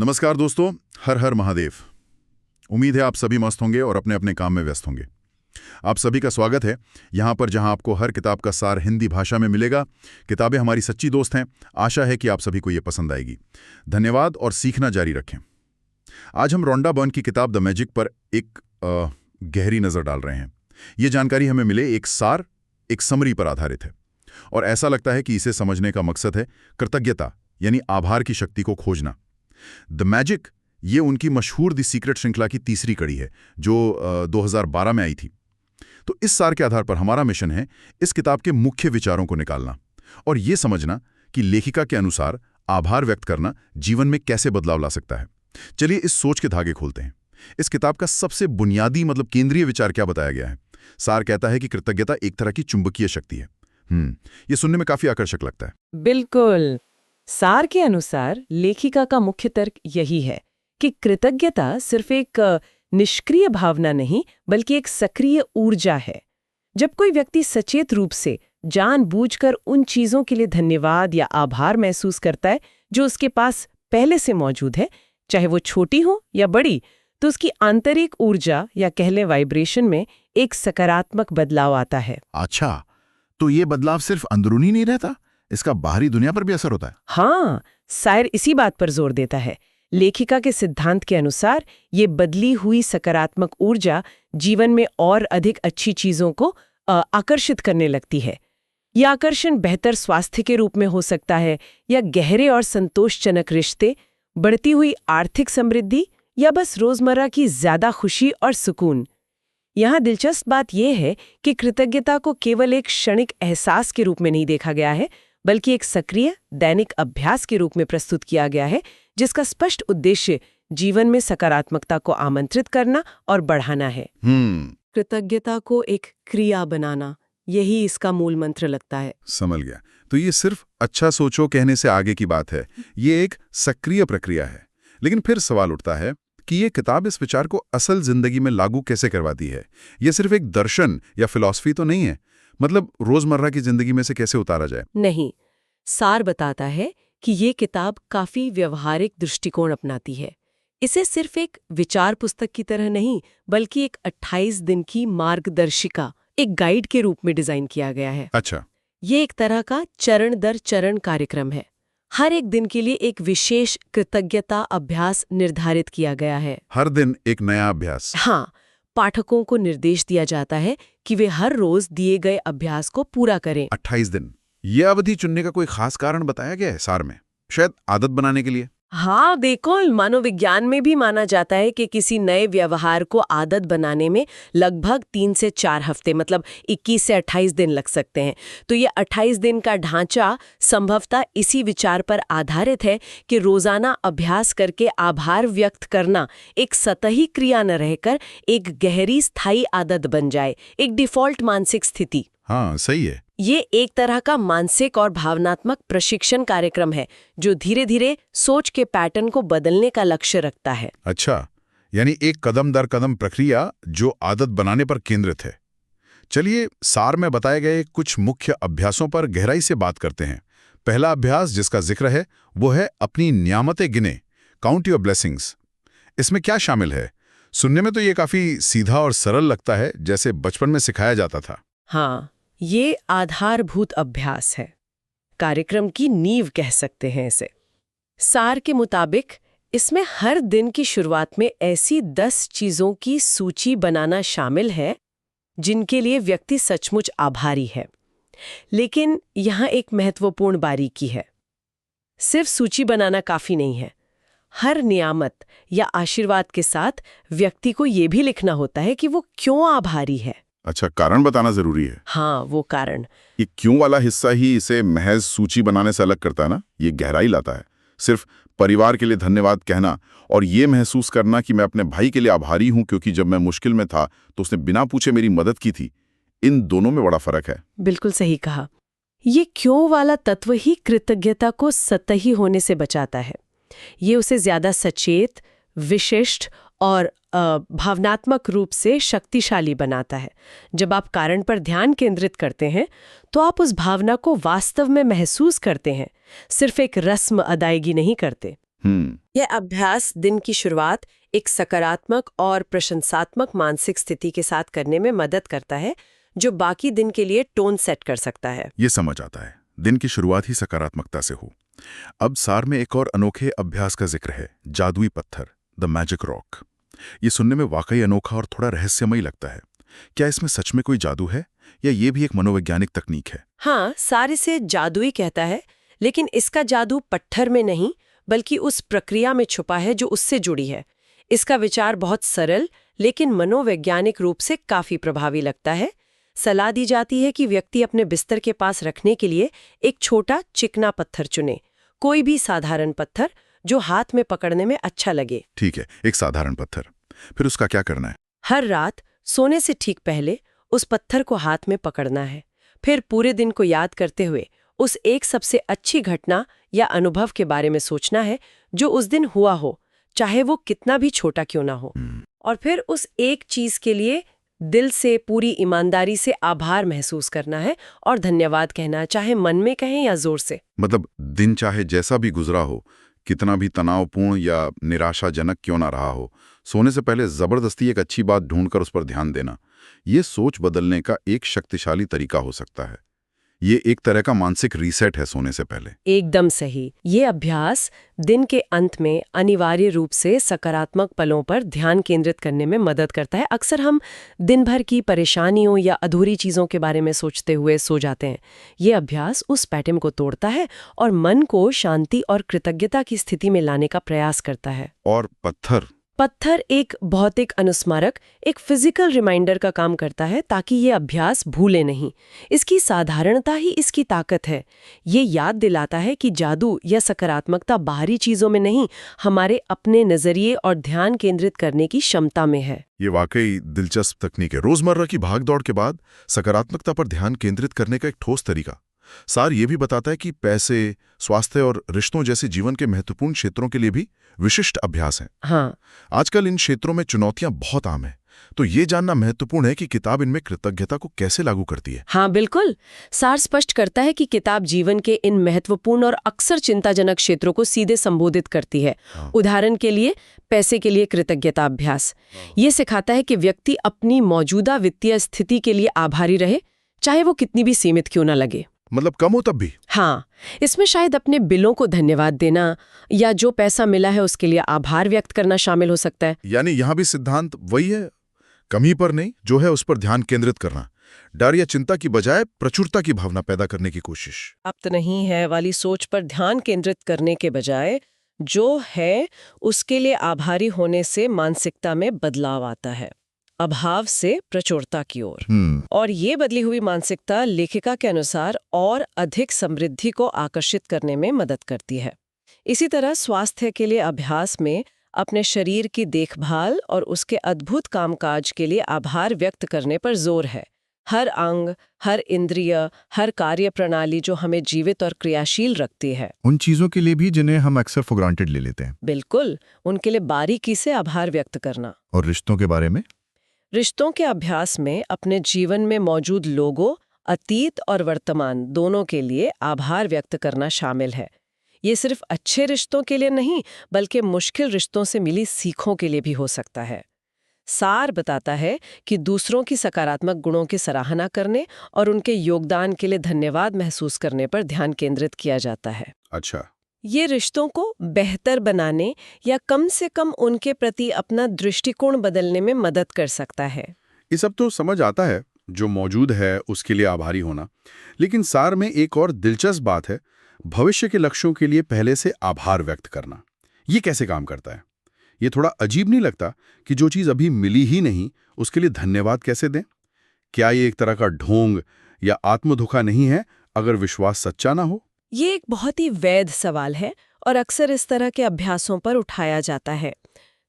नमस्कार दोस्तों, हर हर महादेव। उम्मीद है आप सभी मस्त होंगे और अपने अपने काम में व्यस्त होंगे। आप सभी का स्वागत है यहाँ पर, जहाँ आपको हर किताब का सार हिंदी भाषा में मिलेगा। किताबें हमारी सच्ची दोस्त हैं। आशा है कि आप सभी को ये पसंद आएगी। धन्यवाद और सीखना जारी रखें। आज हम रोंडा बर्न की किताब द मैजिक पर एक गहरी नज़र डाल रहे हैं। ये जानकारी हमें मिले एक सार, एक समरी पर आधारित है और ऐसा लगता है कि इसे समझने का मकसद है कृतज्ञता यानी आभार की शक्ति को खोजना। द मैजिक ये उनकी मशहूर द सीक्रेट श्रृंखला की तीसरी कड़ी है जो 2012 में आई थी। तो इस सार के आधार पर हमारा मिशन है इस किताब के मुख्य विचारों को निकालना और ये समझना कि लेखिका के अनुसार आभार व्यक्त करना जीवन में कैसे बदलाव ला सकता है। चलिए इस सोच के धागे खोलते हैं। इस किताब का सबसे बुनियादी केंद्रीय विचार क्या बताया गया है। सार कहता है कि कृतज्ञता एक तरह की चुंबकीय शक्ति है। ये सुनने में काफी आकर्षक लगता है। बिल्कुल। सार के अनुसार लेखिका का मुख्य तर्क यही है कि कृतज्ञता सिर्फ एक निष्क्रिय भावना नहीं बल्कि एक सक्रिय ऊर्जा है। जब कोई व्यक्ति सचेत रूप से जानबूझकर उन चीजों के लिए धन्यवाद या आभार महसूस करता है जो उसके पास पहले से मौजूद है, चाहे वो छोटी हो या बड़ी, तो उसकी आंतरिक ऊर्जा या कह लें वाइब्रेशन में एक सकारात्मक बदलाव आता है। अच्छा, तो ये बदलाव सिर्फ अंदरूनी नहीं रहता, इसका बाहरी दुनिया पर भी असर होता है। हाँ, शायर इसी बात पर जोर देता है। लेखिका के सिद्धांत के अनुसार ये बदली हुई सकारात्मक ऊर्जा जीवन में और अधिक अच्छी चीजों को आकर्षित करने लगती है। यह आकर्षण बेहतर स्वास्थ्य के रूप में हो सकता है या गहरे और संतोषजनक रिश्ते, बढ़ती हुई आर्थिक समृद्धि या बस रोजमर्रा की ज्यादा खुशी और सुकून। यहाँ दिलचस्प बात यह है कि कृतज्ञता को केवल एक क्षणिक एहसास के रूप में नहीं देखा गया है बल्कि एक सक्रिय दैनिक अभ्यास के रूप में प्रस्तुत किया गया है जिसका स्पष्ट उद्देश्य जीवन में सकारात्मकता को आमंत्रित करना और बढ़ाना है। कृतज्ञता को एक क्रिया बनाना, यही इसका मूल मंत्र लगता है। समझ गया। तो ये सिर्फ अच्छा सोचो कहने से आगे की बात है, ये एक सक्रिय प्रक्रिया है। लेकिन फिर सवाल उठता है कि ये किताब इस विचार को असल जिंदगी में लागू कैसे करवाती है। ये सिर्फ एक दर्शन या फिलॉसफी तो नहीं है, रोजमर्रा की जिंदगी में से कैसे उतारा जाए। नहीं, सार बताता है कि ये किताब काफी व्यवहारिक दृष्टिकोण अपनाती है। इसे सिर्फ एक विचार पुस्तक की तरह नहीं बल्कि एक 28 दिन की मार्गदर्शिका, एक गाइड के रूप में डिजाइन किया गया है। अच्छा, ये एक तरह का चरण दर चरण कार्यक्रम है। हर एक दिन के लिए एक विशेष कृतज्ञता अभ्यास निर्धारित किया गया है। हर दिन एक नया अभ्यास। हाँ, पाठकों को निर्देश दिया जाता है कि वे हर रोज दिए गए अभ्यास को पूरा करें। 28 दिन। ये अवधि चुनने का कोई खास कारण बताया गया है सार में? शायद आदत बनाने के लिए। हाँ, देखो, मनोविज्ञान में भी माना जाता है कि किसी नए व्यवहार को आदत बनाने में लगभग 3 से 4 हफ्ते 21 से 28 दिन लग सकते हैं। तो ये 28 दिन का ढांचा संभवतः इसी विचार पर आधारित है कि रोजाना अभ्यास करके आभार व्यक्त करना एक सतही क्रिया न रहकर एक गहरी स्थायी आदत बन जाए, एक डिफॉल्ट मानसिक स्थिति। हाँ, सही है। ये एक तरह का मानसिक और भावनात्मक प्रशिक्षण कार्यक्रम है जो धीरे धीरे सोच के पैटर्न को बदलने का लक्ष्य रखता है। अच्छा, यानी एक कदम दर कदम प्रक्रिया जो आदत बनाने पर केंद्रित है। चलिए सार में बताए गए कुछ मुख्य अभ्यासों पर गहराई से बात करते हैं। पहला अभ्यास जिसका जिक्र है वो है अपनी नियामतें गिने, काउंट योर ब्लेसिंग्स। इसमें क्या शामिल है? सुनने में तो ये काफी सीधा और सरल लगता है, जैसे बचपन में सिखाया जाता था। हाँ, ये आधारभूत अभ्यास है, कार्यक्रम की नींव कह सकते हैं इसे। सार के मुताबिक इसमें हर दिन की शुरुआत में ऐसी 10 चीजों की सूची बनाना शामिल है जिनके लिए व्यक्ति सचमुच आभारी है। लेकिन यहाँ एक महत्वपूर्ण बारीकी है। सिर्फ सूची बनाना काफी नहीं है। हर नियामत या आशीर्वाद के साथ व्यक्ति को ये भी लिखना होता है कि वो क्यों आभारी है। अच्छा, कारण बताना जरूरी है। हाँ, वो कारण। ये क्यों वाला हिस्सा ही इसे महज सूची बनाने से अलग करता है ना। ये गहराई लाता है। सिर्फ परिवार के लिए धन्यवाद कहना और ये महसूस करना कि मैं अपने भाई के लिए आभारी हूं क्योंकि जब मैं मुश्किल में था तो उसने बिना पूछे मेरी मदद की थी, इन दोनों में बड़ा फर्क है। बिल्कुल सही कहा। ये क्यों वाला तत्व ही कृतज्ञता को सतही होने से बचाता है। ये उसे ज्यादा सचेत, विशिष्ट और भावनात्मक रूप से शक्तिशाली बनाता है। जब आप कारण पर ध्यान केंद्रित करते हैं तो आप उस भावना को वास्तव में महसूस करते हैं, सिर्फ एक रस्म अदायगी नहीं करते। यह अभ्यास दिन की शुरुआत एक सकारात्मक और प्रशंसात्मक मानसिक स्थिति के साथ करने में मदद करता है, जो बाकी दिन के लिए टोन सेट कर सकता है। ये समझ आता है, दिन की शुरुआत ही सकारात्मकता से हो। अब सार में एक और अनोखे अभ्यास का जिक्र है, जादुई पत्थर, द मैजिक रॉक। ये सुनने में वाकई अनोखा और थोड़ा रहस्यमयी लगता है। क्या इसमें सच में कोई जादू है या ये भी एक मनोवैज्ञानिक तकनीक है? हाँ, सार इसे जादुई कहता है, लेकिन इसका जादू पत्थर में नहीं बल्कि उस प्रक्रिया में छुपा है जो उससे जुड़ी है। इसका विचार बहुत सरल लेकिन मनोवैज्ञानिक रूप से काफी प्रभावी लगता है। सलाह दी जाती है कि व्यक्ति अपने बिस्तर के पास रखने के लिए एक छोटा चिकना पत्थर चुने, कोई भी साधारण पत्थर जो हाथ में पकड़ने में अच्छा लगे। ठीक है, एक साधारण पत्थर। फिर उसका क्या करना है? हर रात सोने से ठीक पहले उस पत्थर को हाथ में पकड़ना है। फिर पूरे दिन को याद करते हुए उस एक सबसे अच्छी घटना या अनुभव के बारे में सोचना है जो उस दिन हुआ हो, चाहे वो कितना भी छोटा क्यों ना हो। और फिर उस एक चीज के लिए दिल से पूरी ईमानदारी से आभार महसूस करना है और धन्यवाद कहना, चाहे मन में कहें या जोर से। मतलब दिन चाहे जैसा भी गुजरा हो, कितना भी तनावपूर्ण या निराशाजनक क्यों ना रहा हो, सोने से पहले जबरदस्ती एक अच्छी बात ढूंढकर उस पर ध्यान देना, ये सोच बदलने का एक शक्तिशाली तरीका हो सकता है। ये एक तरह का मानसिक रीसेट है सोने से पहले। एकदम सही। ये अभ्यास दिन के अंत में अनिवार्य रूप से सकारात्मक पलों पर ध्यान केंद्रित करने में मदद करता है। अक्सर हम दिन भर की परेशानियों या अधूरी चीज़ों के बारे में सोचते हुए सो जाते हैं। ये अभ्यास उस पैटर्न को तोड़ता है और मन को शांति और कृतज्ञता की स्थिति में लाने का प्रयास करता है। और पत्थर एक भौतिक अनुस्मारक, एक फिजिकल रिमाइंडर का काम करता है ताकि ये अभ्यास भूले नहीं। इसकी साधारणता ही इसकी ताकत है। ये याद दिलाता है कि जादू या सकारात्मकता बाहरी चीजों में नहीं, हमारे अपने नजरिए और ध्यान केंद्रित करने की क्षमता में है। ये वाकई दिलचस्प तकनीक है। रोजमर्रा की भागदौड़ के बाद सकारात्मकता पर ध्यान केंद्रित करने का एक ठोस तरीका। सार ये भी बताता है कि पैसे, स्वास्थ्य और रिश्तों जैसे जीवन के महत्वपूर्ण क्षेत्रों के लिए भी विशिष्ट अभ्यास हैं। हाँ, आजकल इन क्षेत्रों में चुनौतियां बहुत आम हैं, तो ये जानना महत्वपूर्ण है कि किताब इनमें कृतज्ञता को कैसे लागू करती है। हाँ बिल्कुल। सार स्पष्ट करता है कि किताब जीवन के इन महत्वपूर्ण और अक्सर चिंताजनक क्षेत्रों को सीधे संबोधित करती है। उदाहरण के लिए पैसे के लिए कृतज्ञता अभ्यास ये सिखाता है कि व्यक्ति अपनी मौजूदा वित्तीय स्थिति के लिए आभारी रहे, चाहे वो कितनी भी सीमित क्यों न लगे। मतलब कम हो तब भी। हाँ, इसमें शायद अपने बिलों को धन्यवाद देना या जो पैसा मिला है उसके लिए आभार व्यक्त करना शामिल हो सकता है। यानी यहाँ भी सिद्धांत वही है, कमी पर नहीं, जो है उस पर ध्यान केंद्रित करना। डर या चिंता की बजाय प्रचुरता की भावना पैदा करने की कोशिश। प्राप्त नहीं है वाली सोच पर ध्यान केंद्रित करने के बजाय जो है उसके लिए आभारी होने से मानसिकता में बदलाव आता है, अभाव से प्रचुरता की ओर। और ये बदली हुई मानसिकता लेखिका के अनुसार और अधिक समृद्धि को आकर्षित करने में मदद करती है। इसी तरह स्वास्थ्य के लिए अभ्यास में अपने शरीर की देखभाल और उसके अद्भुत कामकाज के लिए आभार व्यक्त करने पर जोर है। हर अंग, हर इंद्रिय, हर कार्य प्रणाली जो हमें जीवित और क्रियाशील रखती है, उन चीजों के लिए भी जिन्हें हम अक्सर फॉर ग्रांटेड ले लेते हैं। बिल्कुल, उनके लिए बारीकी से आभार व्यक्त करना। और रिश्तों के बारे में? रिश्तों के अभ्यास में अपने जीवन में मौजूद लोगों, अतीत और वर्तमान दोनों के लिए आभार व्यक्त करना शामिल है। ये सिर्फ अच्छे रिश्तों के लिए नहीं बल्कि मुश्किल रिश्तों से मिली सीखों के लिए भी हो सकता है। सार बताता है कि दूसरों की सकारात्मक गुणों की सराहना करने और उनके योगदान के लिए धन्यवाद महसूस करने पर ध्यान केंद्रित किया जाता है। अच्छा, ये रिश्तों को बेहतर बनाने या कम से कम उनके प्रति अपना दृष्टिकोण बदलने में मदद कर सकता है। ये सब तो समझ आता है, जो मौजूद है उसके लिए आभारी होना। लेकिन सार में एक और दिलचस्प बात है, भविष्य के लक्ष्यों के लिए पहले से आभार व्यक्त करना। ये कैसे काम करता है? ये थोड़ा अजीब नहीं लगता कि जो चीज़ अभी मिली ही नहीं उसके लिए धन्यवाद कैसे दें? क्या ये एक तरह का ढोंग या आत्मधोखा नहीं है अगर विश्वास सच्चा ना हो? ये एक बहुत ही वैध सवाल है और अक्सर इस तरह के अभ्यासों पर उठाया जाता है।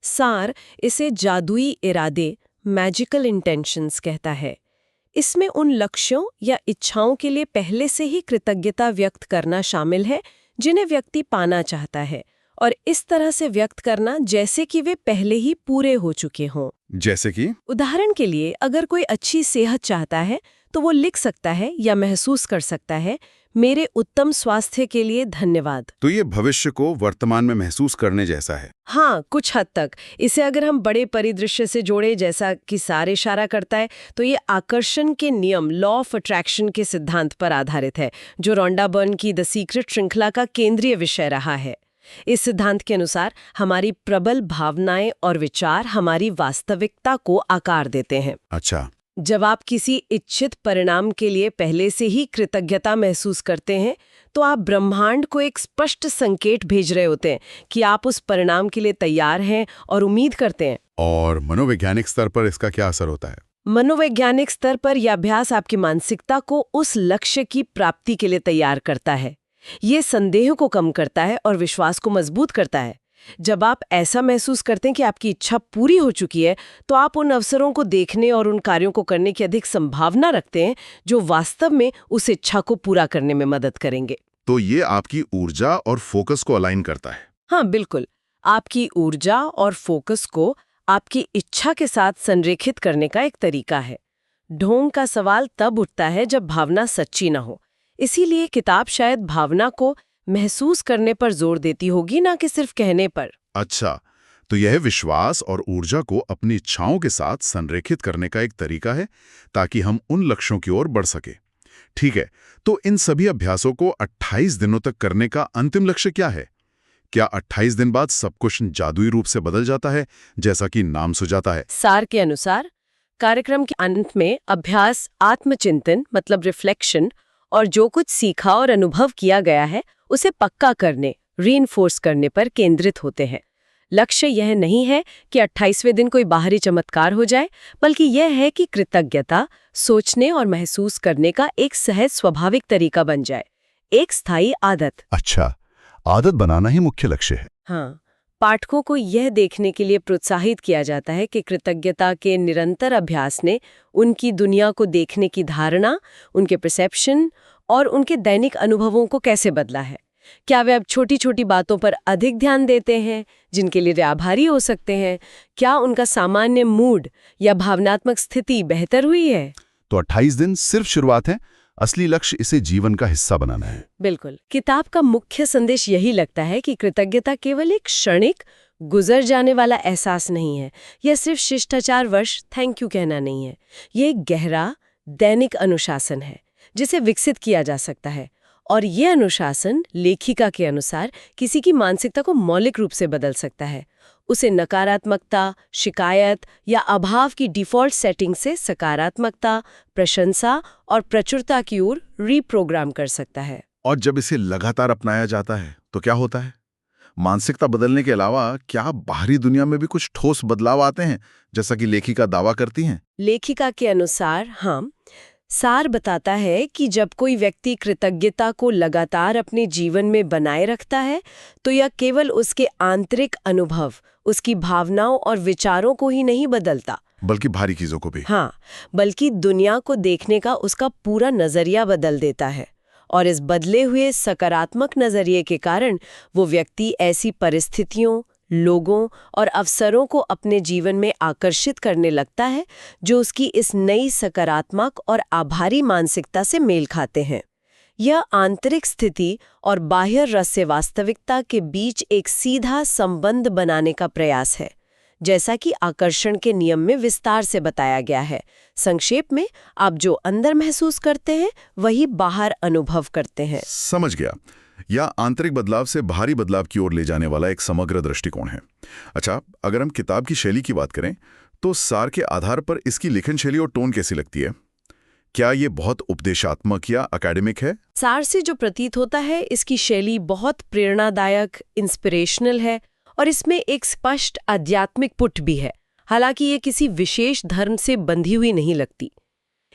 सार इसे जादुई इरादे, मैजिकल इंटेंशंस कहता है। इसमें उन लक्ष्यों या इच्छाओं के लिए पहले से ही कृतज्ञता व्यक्त करना शामिल है जिन्हें व्यक्ति पाना चाहता है, और इस तरह से व्यक्त करना जैसे कि वे पहले ही पूरे हो चुके हों। जैसे कि उदाहरण के लिए अगर कोई अच्छी सेहत चाहता है तो वो लिख सकता है या महसूस कर सकता है, मेरे उत्तम स्वास्थ्य के लिए धन्यवाद। तो ये भविष्य को वर्तमान में महसूस करने जैसा है। हाँ, कुछ हद तक। इसे अगर हम बड़े परिदृश्य से जोड़े, जैसा कि सार इशारा करता है, तो ये आकर्षण के नियम, लॉ ऑफ अट्रैक्शन के सिद्धांत पर आधारित है, जो रोंडा बर्न की द सीक्रेट श्रृंखला का केंद्रीय विषय रहा है। इस सिद्धांत के अनुसार हमारी प्रबल भावनाएं और विचार हमारी वास्तविकता को आकार देते हैं। अच्छा। जब आप किसी इच्छित परिणाम के लिए पहले से ही कृतज्ञता महसूस करते हैं, तो आप ब्रह्मांड को एक स्पष्ट संकेत भेज रहे होते हैं कि आप उस परिणाम के लिए तैयार हैं और उम्मीद करते हैं। और मनोवैज्ञानिक स्तर पर इसका क्या असर होता है? मनोवैज्ञानिक स्तर पर यह अभ्यास आपकी मानसिकता को उस लक्ष्य की प्राप्ति के लिए तैयार करता है। ये संदेह को कम करता है और विश्वास को मजबूत करता है। जब आप ऐसा महसूस करते हैं कि आपकी इच्छा पूरी हो चुकी है, तो आप उन अवसरों को देखने और उन कार्यों को करने की अधिक संभावना रखते हैं जो वास्तव में उस इच्छा को पूरा करने में मदद करेंगे। तो ये आपकी ऊर्जा और फोकस को अलाइन करता है। हाँ, बिल्कुल। आपकी ऊर्जा और फोकस को आपकी इच्छा के साथ संरेखित करने का एक तरीका है। ढोंग का सवाल तब उठता है जब भावना सच्ची न हो। इसीलिए किताब शायद भावना को महसूस करने पर जोर देती होगी, ना कि सिर्फ कहने पर। अच्छा, तो यह विश्वास और ऊर्जा को अपनी इच्छाओं के साथ संरेखित करने का एक तरीका है ताकि हम उन लक्ष्यों की ओर बढ़ सके। ठीक है, तो इन सभी अभ्यासों को 28 दिनों तक करने का अंतिम लक्ष्य क्या है? क्या 28 दिन बाद सब कुछ जादुई रूप से बदल जाता है, जैसा कि नाम सुझाता है? सार के अनुसार कार्यक्रम के अंत में अभ्यास आत्मचिंतन मतलब रिफ्लेक्शन और जो कुछ सीखा और अनुभव किया गया है उसे पक्का करने, रीइंफोर्स करने पर केंद्रित होते हैं। लक्ष्य यह नहीं है कि 28वें दिन कोई बाहरी चमत्कार हो जाए, बल्कि यह है कि कृतज्ञता सोचने और महसूस करने का एक सहज स्वाभाविक तरीका बन जाए, एक स्थायी आदत। अच्छा, आदत बनाना ही मुख्य लक्ष्य है। हाँ, पाठकों को यह देखने के लिए प्रोत्साहित किया जाता है कि कृतज्ञता के निरंतर अभ्यास ने उनकी दुनिया को देखने की धारणा, उनके परसेप्शन और उनके दैनिक अनुभवों को कैसे बदला है। क्या वे अब छोटी छोटी बातों पर अधिक ध्यान देते हैं, जिनके लिए वे आभारी हो सकते हैं? क्या उनका सामान्य मूड या भावनात्मक स्थिति बेहतर हुई है? तो 28 दिन सिर्फ शुरुआत है, असली लक्ष्य इसे जीवन का हिस्सा बनाना है। बिल्कुल। किताब का मुख्य संदेश यही लगता है कि कृतज्ञता केवल एक क्षणिक गुजर जाने वाला एहसास नहीं है। यह सिर्फ शिष्टाचार वर्ष थैंक यू कहना नहीं है। यह एक गहरा दैनिक अनुशासन है जिसे विकसित किया जा सकता है, और यह अनुशासन लेखिका के अनुसार किसी की मानसिकता को मौलिक रूप से बदल सकता है। उसे नकारात्मकता, शिकायत या अभाव की डिफ़ॉल्ट सेटिंग से सकारात्मकता, प्रशंसा और प्रचुरता की ओर रीप्रोग्राम कर सकता है। और जब इसे लगातार अपनाया जाता है तो क्या होता है? मानसिकता बदलने के अलावा क्या बाहरी दुनिया में भी कुछ ठोस बदलाव आते हैं, जैसा कि लेखिका दावा करती हैं? लेखिका के अनुसार हाँ, सार बताता है कि जब कोई व्यक्ति कृतज्ञता को लगातार अपने जीवन में बनाए रखता है, तो यह केवल उसके आंतरिक अनुभव, उसकी भावनाओं और विचारों को ही नहीं बदलता, बल्कि बाहरी चीजों को भी। हाँ, बल्कि दुनिया को देखने का उसका पूरा नजरिया बदल देता है। और इस बदले हुए सकारात्मक नजरिए के कारण वो व्यक्ति ऐसी परिस्थितियों, लोगों और अवसरों को अपने जीवन में आकर्षित करने लगता है जो उसकी इस नई सकारात्मक और आभारी मानसिकता से मेल खाते हैं। यह आंतरिक स्थिति और बाह्य रस से वास्तविकता के बीच एक सीधा संबंध बनाने का प्रयास है, जैसा कि आकर्षण के नियम में विस्तार से बताया गया है। संक्षेप में, आप जो अंदर महसूस करते हैं वही बाहर अनुभव करते हैं। समझ गया। या आंतरिक बदलाव से बाहरी बदलाव की ओर ले जाने वाला एक समग्र दृष्टिकोण है। अच्छा, अगर हम किताब की शैली की बात करें तो सार के आधार पर इसकी लेखन शैली और टोन कैसी लगती है? क्या ये बहुत उपदेशात्मक या एकेडमिक है? सार से जो प्रतीत होता है, इसकी शैली बहुत प्रेरणादायक, इंस्पिरेशनल है और इसमें एक स्पष्ट आध्यात्मिक पुट भी है। हालांकि ये किसी विशेष धर्म से बंधी हुई नहीं लगती।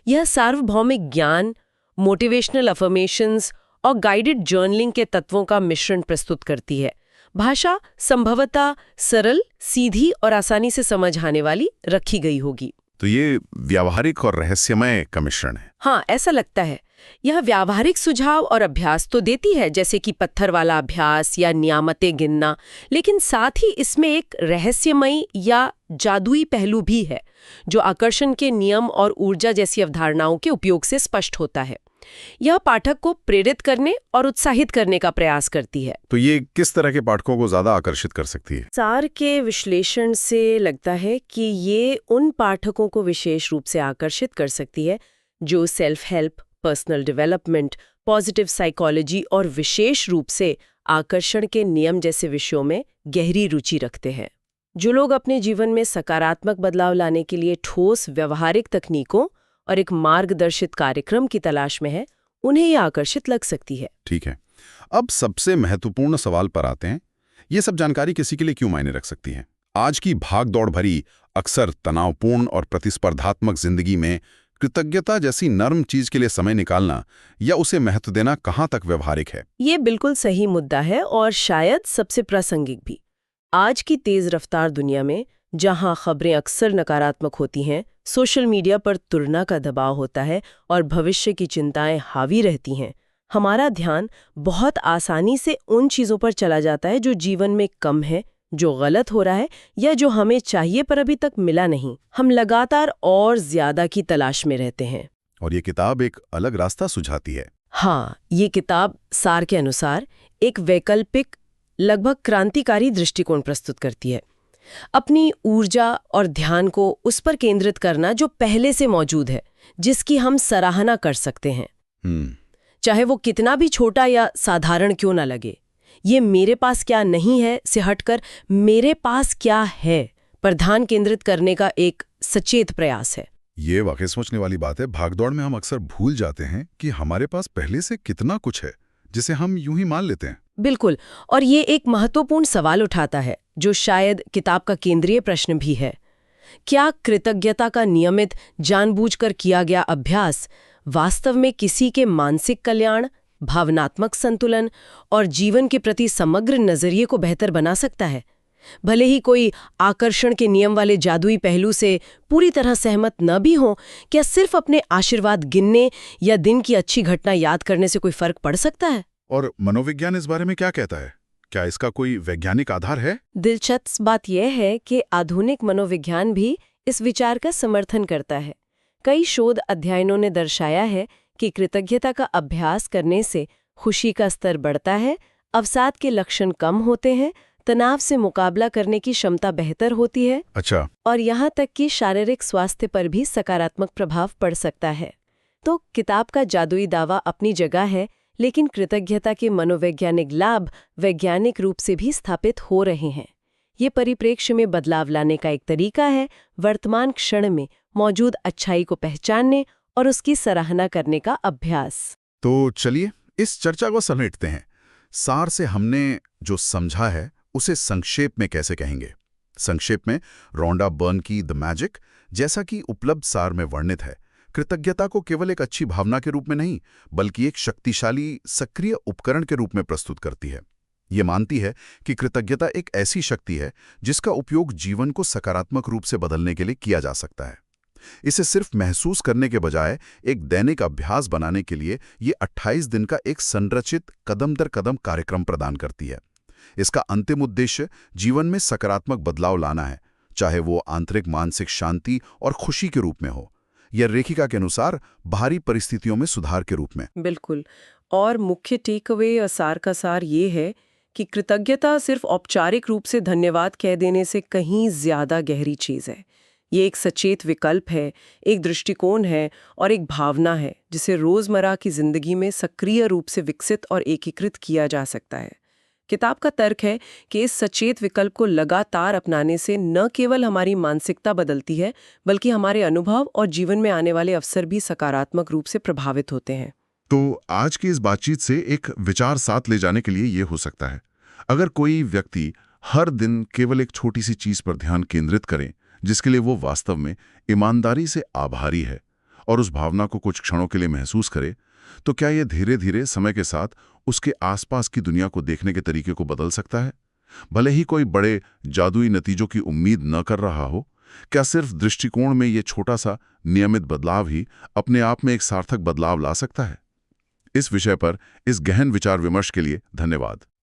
यह सार्वभौमिक ज्ञान, मोटिवेशनल अफर्मेशंस और गाइडेड जर्नलिंग के तत्वों का मिश्रण प्रस्तुत करती है। भाषा संभवतः सरल, सीधी और आसानी से समझ आने वाली रखी गई होगी। तो ये व्यावहारिक और रहस्यमय का मिश्रण है। हाँ, ऐसा लगता है। यह व्यावहारिक सुझाव और अभ्यास तो देती है, जैसे कि पत्थर वाला अभ्यास या नियामतें गिनना, लेकिन साथ ही इसमें एक रहस्यमयी या जादुई पहलू भी है जो आकर्षण के नियम और ऊर्जा जैसी अवधारणाओं के उपयोग से स्पष्ट होता है। यह पाठक को प्रेरित करने और उत्साहित करने का प्रयास करती है। तो ये किस तरह के पाठकों को ज्यादा आकर्षित कर सकती है? सार के विश्लेषण से लगता है कि ये उन पाठकों को विशेष रूप से आकर्षित कर सकती है जो self help, personal development, positive psychology और विशेष रूप से आकर्षण के नियम जैसे विषयों में गहरी रुचि रखते हैं। जो लोग अपने जीवन में सकारात्मक बदलाव लाने के लिए ठोस व्यवहारिक तकनीकों और एक मार्गदर्शित कार्यक्रम की तलाश में है, उन्हें यह आकर्षित लग सकती है। ठीक है, अब सबसे महत्वपूर्ण सवाल पर आते हैं। ये सब जानकारी किसी के लिए क्यों मायने रख सकती है? आज की भाग-दौड़ भरी, अक्सर तनावपूर्ण और प्रतिस्पर्धात्मक जिंदगी में कृतज्ञता जैसी नर्म चीज के लिए समय निकालना या उसे महत्व देना कहाँ तक व्यवहारिक है? ये बिल्कुल सही मुद्दा है और शायद सबसे प्रासंगिक भी। आज की तेज रफ्तार दुनिया में, जहां खबरें अक्सर नकारात्मक होती हैं, सोशल मीडिया पर तुलना का दबाव होता है और भविष्य की चिंताएं हावी रहती हैं, हमारा ध्यान बहुत आसानी से उन चीजों पर चला जाता है जो जीवन में कम है, जो गलत हो रहा है या जो हमें चाहिए पर अभी तक मिला नहीं। हम लगातार और ज्यादा की तलाश में रहते हैं। और ये किताब एक अलग रास्ता सुझाती है। हाँ, ये किताब सार के अनुसार एक वैकल्पिक, लगभग क्रांतिकारी दृष्टिकोण प्रस्तुत करती है। अपनी ऊर्जा और ध्यान को उस पर केंद्रित करना जो पहले से मौजूद है, जिसकी हम सराहना कर सकते हैं, चाहे वो कितना भी छोटा या साधारण क्यों ना लगे। ये मेरे पास क्या नहीं है से हटकर मेरे पास क्या है पर ध्यान केंद्रित करने का एक सचेत प्रयास है। ये वाकई सोचने वाली बात है। भागदौड़ में हम अक्सर भूल जाते हैं कि हमारे पास पहले से कितना कुछ है जिसे हम यूं ही मान लेते हैं। बिल्कुल, और ये एक महत्वपूर्ण सवाल उठाता है जो शायद किताब का केंद्रीय प्रश्न भी है। क्या कृतज्ञता का नियमित, जानबूझकर किया गया अभ्यास वास्तव में किसी के मानसिक कल्याण, भावनात्मक संतुलन और जीवन के प्रति समग्र नजरिए को बेहतर बना सकता है? भले ही कोई आकर्षण के नियम वाले जादुई पहलू से पूरी तरह सहमत न भी हो, क्या सिर्फ अपने आशीर्वाद गिनने या दिन की अच्छी घटना याद करने से कोई फर्क पड़ सकता है? और मनोविज्ञान इस बारे में क्या कहता है? क्या इसका कोई वैज्ञानिक आधार है? दिलचस्प बात यह है कि आधुनिक मनोविज्ञान भी इस विचार का समर्थन करता है। कई शोध अध्ययनों ने दर्शाया है कि कृतज्ञता का अभ्यास करने से खुशी का स्तर बढ़ता है, अवसाद के लक्षण कम होते हैं, तनाव से मुकाबला करने की क्षमता बेहतर होती है। अच्छा। और यहाँ तक कि शारीरिक स्वास्थ्य पर भी सकारात्मक प्रभाव पड़ सकता है। तो किताब का जादुई दावा अपनी जगह है, लेकिन कृतज्ञता के मनोवैज्ञानिक लाभ वैज्ञानिक रूप से भी स्थापित हो रहे हैं। ये परिप्रेक्ष्य में बदलाव लाने का एक तरीका है, वर्तमान क्षण में मौजूद अच्छाई को पहचानने और उसकी सराहना करने का अभ्यास। तो चलिए इस चर्चा को समेटते हैं। सार से हमने जो समझा है उसे संक्षेप में कैसे कहेंगे? संक्षेप में, रोंडा बर्न की द मैजिक, जैसा कि उपलब्ध सार में वर्णित है, कृतज्ञता को केवल एक अच्छी भावना के रूप में नहीं, बल्कि एक शक्तिशाली, सक्रिय उपकरण के रूप में प्रस्तुत करती है। ये मानती है कि कृतज्ञता एक ऐसी शक्ति है जिसका उपयोग जीवन को सकारात्मक रूप से बदलने के लिए किया जा सकता है। इसे सिर्फ महसूस करने के बजाय एक दैनिक अभ्यास बनाने के लिए ये 28 दिन का एक संरचित कदम दर कदम कार्यक्रम प्रदान करती है। इसका अंतिम उद्देश्य जीवन में सकारात्मक बदलाव लाना है, चाहे वो आंतरिक मानसिक शांति और खुशी के रूप में हो या रेखिका के अनुसार बाहरी परिस्थितियों में सुधार के रूप में। बिल्कुल, और मुख्य टेकअवे या सार का सार ये है कि कृतज्ञता सिर्फ औपचारिक रूप से धन्यवाद कह देने से कहीं ज्यादा गहरी चीज है। ये एक सचेत विकल्प है, एक दृष्टिकोण है और एक भावना है जिसे रोजमर्रा की जिंदगी में सक्रिय रूप से विकसित और एकीकृत किया जा सकता है। किताब का तर्क है कि इस सचेत विकल्प को लगातार अपनाने से न केवल हमारी मानसिकता बदलती है, बल्कि हमारे अनुभव और जीवन में आने वाले अवसर भी सकारात्मक रूप से प्रभावित होते हैं। तो आज की इस बातचीत से एक विचार साथ ले जाने के लिए ये हो सकता है, अगर कोई व्यक्ति हर दिन केवल एक छोटी सी चीज पर ध्यान केंद्रित करे जिसके लिए वो वास्तव में ईमानदारी से आभारी है और उस भावना को कुछ क्षणों के लिए महसूस करे, तो क्या ये धीरे धीरे समय के साथ उसके आसपास की दुनिया को देखने के तरीके को बदल सकता है? भले ही कोई बड़े जादुई नतीजों की उम्मीद न कर रहा हो, क्या सिर्फ दृष्टिकोण में ये छोटा सा नियमित बदलाव ही अपने आप में एक सार्थक बदलाव ला सकता है? इस विषय पर इस गहन विचार विमर्श के लिए धन्यवाद।